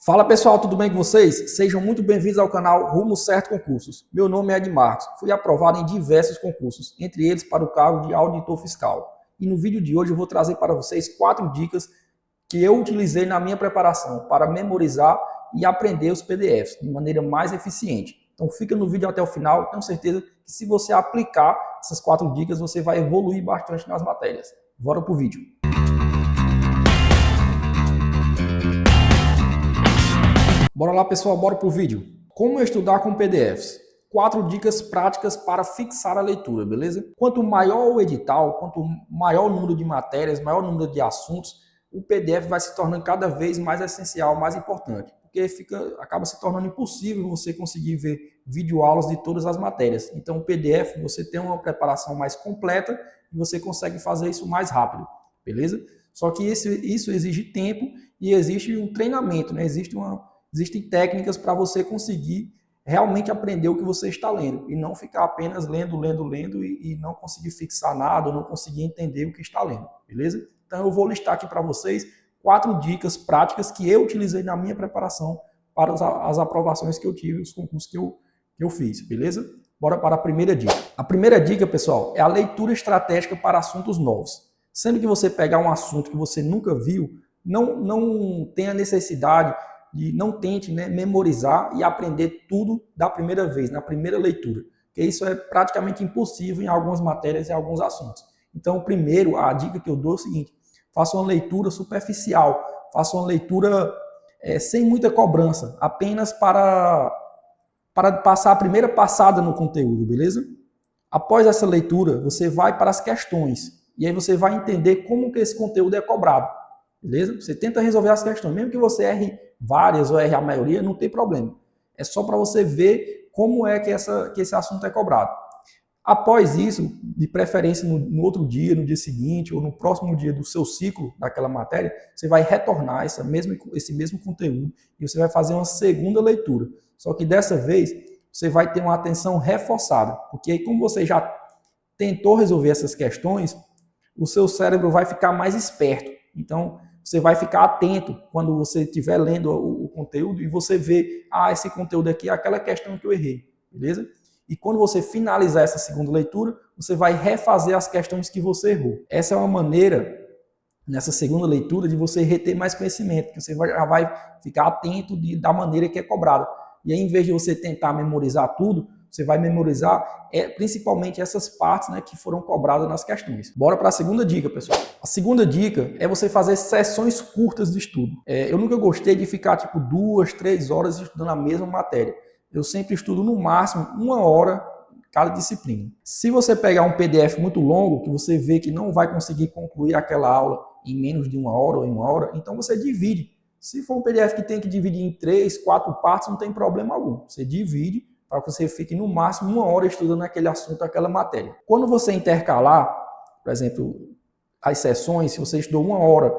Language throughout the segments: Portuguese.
Fala pessoal, tudo bem com vocês? Sejam muito bem-vindos ao canal Rumo Certo Concursos. Meu nome é Ed Marcos, fui aprovado em diversos concursos, entre eles para o cargo de auditor fiscal. E no vídeo de hoje eu vou trazer para vocês 4 dicas que eu utilizei na minha preparação para memorizar e aprender os PDFs de maneira mais eficiente. Então fica no vídeo até o final, tenho certeza que se você aplicar essas 4 dicas você vai evoluir bastante nas matérias. Bora pro vídeo. Bora lá pessoal, bora pro vídeo. Como estudar com PDFs? 4 dicas práticas para fixar a leitura, beleza? Quanto maior o edital, quanto maior o número de matérias, maior o número de assuntos, o PDF vai se tornando cada vez mais essencial, mais importante. Porque acaba se tornando impossível você conseguir ver videoaulas de todas as matérias. Então o PDF você tem uma preparação mais completa e você consegue fazer isso mais rápido, beleza? Só que isso exige tempo e existe um treinamento, né? Existem técnicas para você conseguir realmente aprender o que você está lendo e não ficar apenas lendo e não conseguir fixar nada, ou não conseguir entender o que está lendo, beleza? Então eu vou listar aqui para vocês 4 dicas práticas que eu utilizei na minha preparação para as aprovações que eu tive, os concursos que eu fiz, beleza? Bora para a primeira dica. A primeira dica, pessoal, é a leitura estratégica para assuntos novos. Sendo que você pegar um assunto que você nunca viu, não tem a necessidade não tente memorizar e aprender tudo da primeira vez, na primeira leitura, porque isso é praticamente impossível em algumas matérias e alguns assuntos. Então, primeiro, a dica que eu dou é o seguinte: faça uma leitura superficial, faça uma leitura sem muita cobrança, apenas para passar a primeira passada no conteúdo, beleza? Após essa leitura, você vai para as questões, e aí você vai entender como que esse conteúdo é cobrado, beleza? Você tenta resolver as questões, mesmo que você erre várias ou erre a maioria, não tem problema. É só para você ver como é que esse assunto é cobrado. Após isso, de preferência no outro dia, no dia seguinte ou no próximo dia do seu ciclo daquela matéria, você vai retornar esse mesmo conteúdo e você vai fazer uma segunda leitura. Só que dessa vez você vai ter uma atenção reforçada, porque aí como você já tentou resolver essas questões, o seu cérebro vai ficar mais esperto. Então, você vai ficar atento quando você estiver lendo o conteúdo e você vê, esse conteúdo aqui é aquela questão que eu errei, beleza? E quando você finalizar essa segunda leitura, você vai refazer as questões que você errou. Essa é uma maneira, nessa segunda leitura, de você reter mais conhecimento, que você já vai ficar atento da maneira que é cobrada. E aí, em vez de você tentar memorizar tudo, você vai memorizar principalmente essas partes, né, que foram cobradas nas questões. Bora para a segunda dica, pessoal. A segunda dica é você fazer sessões curtas de estudo. Eu nunca gostei de ficar tipo 2, 3 horas estudando a mesma matéria. Eu sempre estudo no máximo 1 hora cada disciplina. Se você pegar um PDF muito longo, que você vê que não vai conseguir concluir aquela aula em menos de 1 hora ou em 1 hora, então você divide. Se for um PDF que tem que dividir em 3, 4 partes, não tem problema algum. Você divide para que você fique no máximo 1 hora estudando aquele assunto, aquela matéria. Quando você intercalar, por exemplo, as sessões, se você estudou 1 hora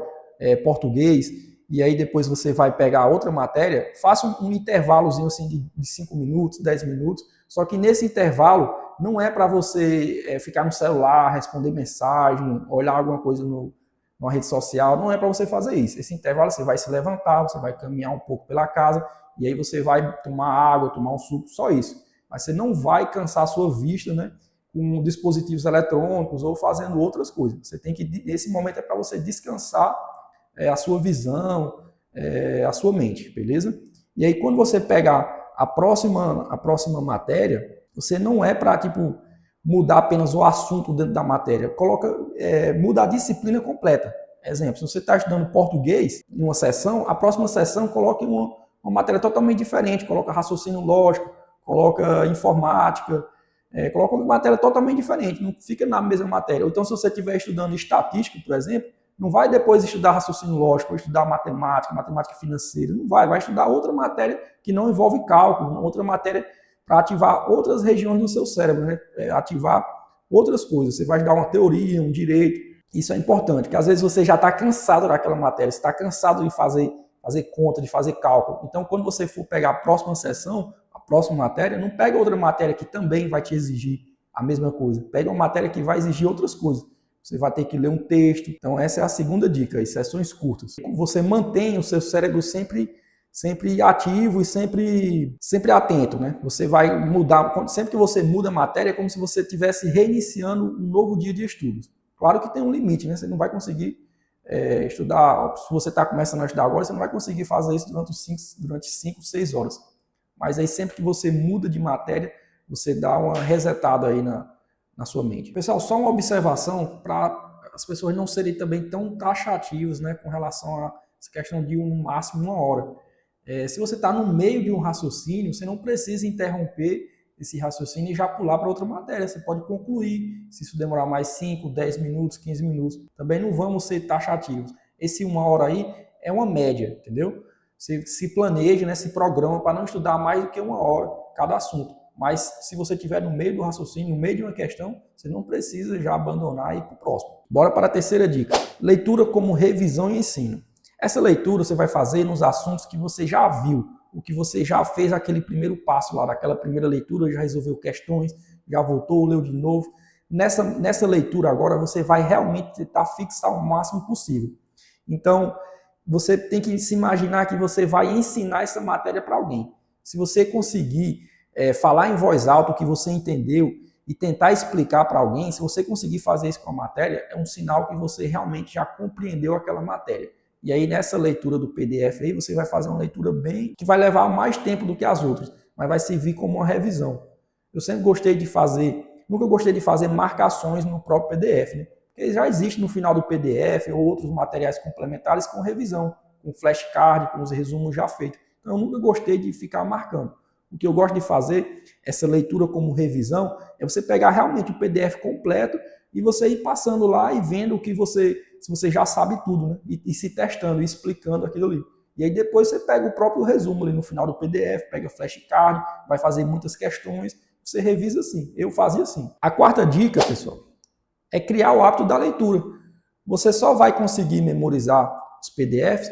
português, e aí depois você vai pegar outra matéria, faça um intervalozinho assim de 5 minutos, 10 minutos, só que nesse intervalo não é para você ficar no celular, responder mensagem, olhar alguma coisa numa rede social, não é para você fazer isso. Esse intervalo você vai se levantar, você vai caminhar um pouco pela casa, e aí você vai tomar água, tomar um suco, só isso. Mas você não vai cansar a sua vista, né, com dispositivos eletrônicos ou fazendo outras coisas. Você tem que, esse momento é para você descansar a sua visão, a sua mente, beleza? E aí quando você pegar a próxima matéria, você não é para mudar apenas o assunto dentro da matéria, muda a disciplina completa. Exemplo, se você está estudando português em uma sessão, a próxima sessão coloque uma matéria totalmente diferente, coloca raciocínio lógico, coloca informática, coloca uma matéria totalmente diferente, não fica na mesma matéria. Ou então, se você estiver estudando estatística, por exemplo, não vai depois estudar raciocínio lógico, estudar matemática financeira, não vai estudar outra matéria que não envolve cálculo, outra matéria para ativar outras regiões do seu cérebro, né? Ativar outras coisas. Você vai estudar uma teoria, um direito. Isso é importante, porque às vezes você já está cansado daquela matéria, você está cansado de fazer conta, de fazer cálculo. Então, quando você for pegar a próxima sessão, a próxima matéria, não pega outra matéria que também vai te exigir a mesma coisa. Pega uma matéria que vai exigir outras coisas. Você vai ter que ler um texto. Então, essa é a segunda dica, as sessões curtas. Você mantém o seu cérebro sempre sempre ativo e sempre atento, né? Você vai mudar, sempre que você muda a matéria, é como se você estivesse reiniciando um novo dia de estudos. Claro que tem um limite, né? Você não vai conseguir estudar, se você está começando a estudar agora, você não vai conseguir fazer isso durante 5, 6 horas. Mas aí sempre que você muda de matéria, você dá uma resetada aí na sua mente. Pessoal, só uma observação para as pessoas não serem também tão taxativas, né, com relação a essa questão de no máximo 1 hora. Se você está no meio de um raciocínio, você não precisa interromper esse raciocínio e já pular para outra matéria. Você pode concluir, se isso demorar mais 5, 10 minutos, 15 minutos. Também não vamos ser taxativos. Esse 1 hora aí é uma média, entendeu? Você se planeja, né, se programa para não estudar mais do que 1 hora cada assunto. Mas se você estiver no meio do raciocínio, no meio de uma questão, você não precisa já abandonar e ir para o próximo. Bora para a terceira dica. Leitura como revisão e ensino. Essa leitura você vai fazer nos assuntos que você já viu, o que você já fez aquele primeiro passo lá, daquela primeira leitura, já resolveu questões, já voltou, leu de novo. Nessa leitura agora você vai realmente tentar fixar o máximo possível. Então, você tem que se imaginar que você vai ensinar essa matéria para alguém. Se você conseguir falar em voz alta o que você entendeu e tentar explicar para alguém, se você conseguir fazer isso com a matéria, é um sinal que você realmente já compreendeu aquela matéria. E aí nessa leitura do PDF aí, você vai fazer uma leitura que vai levar mais tempo do que as outras, mas vai servir como uma revisão. Eu sempre gostei de fazer, nunca gostei de fazer marcações no próprio PDF, né? Porque já existe no final do PDF ou outros materiais complementares com revisão, com flashcard, com os resumos já feitos. Então eu nunca gostei de ficar marcando. O que eu gosto de fazer, essa leitura como revisão, é você pegar realmente o PDF completo e você ir passando lá e vendo o que se você já sabe tudo, né? E se testando, e explicando aquilo ali. E aí depois você pega o próprio resumo ali no final do PDF, pega flashcard, vai fazer muitas questões, você revisa assim. Eu fazia assim. A quarta dica, pessoal, é criar o hábito da leitura. Você só vai conseguir memorizar os PDFs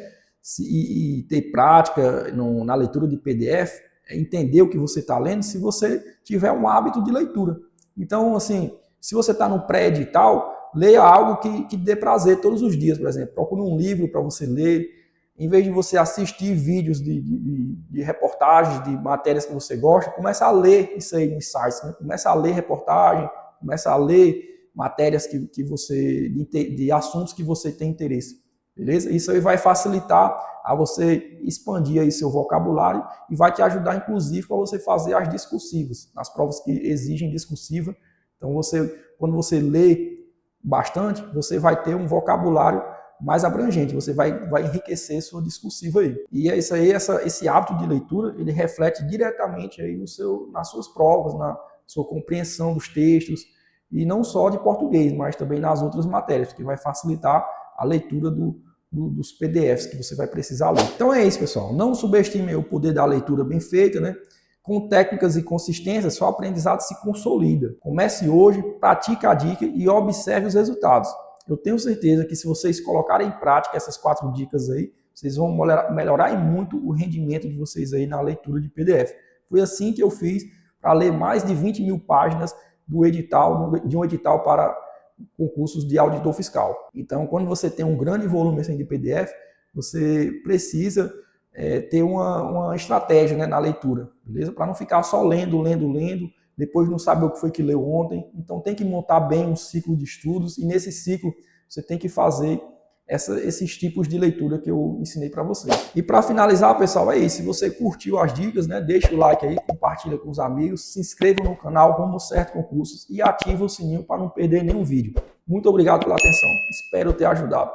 e ter prática na leitura de PDF, entender o que você está lendo, se você tiver um hábito de leitura. Então, assim, se você está no pré-edital, leia algo que dê prazer todos os dias, por exemplo. Procure um livro para você ler. Em vez de você assistir vídeos de reportagens, de matérias que você gosta, comece a ler isso aí nos sites. Né? Comece a ler reportagem, comece a ler matérias de assuntos que você tem interesse. Beleza? Isso aí vai facilitar a você expandir aí seu vocabulário e vai te ajudar, inclusive, para você fazer as discursivas, nas provas que exigem discursiva. Então, quando você lê bastante, você vai ter um vocabulário mais abrangente, você vai enriquecer sua discursiva aí. E é isso aí, esse hábito de leitura, ele reflete diretamente aí nas suas provas, na sua compreensão dos textos, e não só de português, mas também nas outras matérias, que vai facilitar a leitura dos PDFs que você vai precisar ler. Então é isso, pessoal. Não subestime o poder da leitura bem feita, né? Com técnicas e consistência, seu aprendizado se consolida. Comece hoje, pratique a dica e observe os resultados. Eu tenho certeza que se vocês colocarem em prática essas 4 dicas aí, vocês vão melhorar em muito o rendimento de vocês aí na leitura de PDF. Foi assim que eu fiz para ler mais de 20 mil páginas de um edital para concursos de auditor fiscal. Então, quando você tem um grande volume assim, de PDF, você precisa ter uma estratégia, né, na leitura, beleza? Para não ficar só lendo, depois não saber o que foi que leu ontem. Então tem que montar bem um ciclo de estudos e nesse ciclo você tem que fazer esses tipos de leitura que eu ensinei para vocês. E para finalizar, pessoal, é isso. Se você curtiu as dicas, né, deixa o like aí, compartilha com os amigos, se inscreva no canal Rumo Certo Concursos e ativa o sininho para não perder nenhum vídeo. Muito obrigado pela atenção. Espero ter ajudado.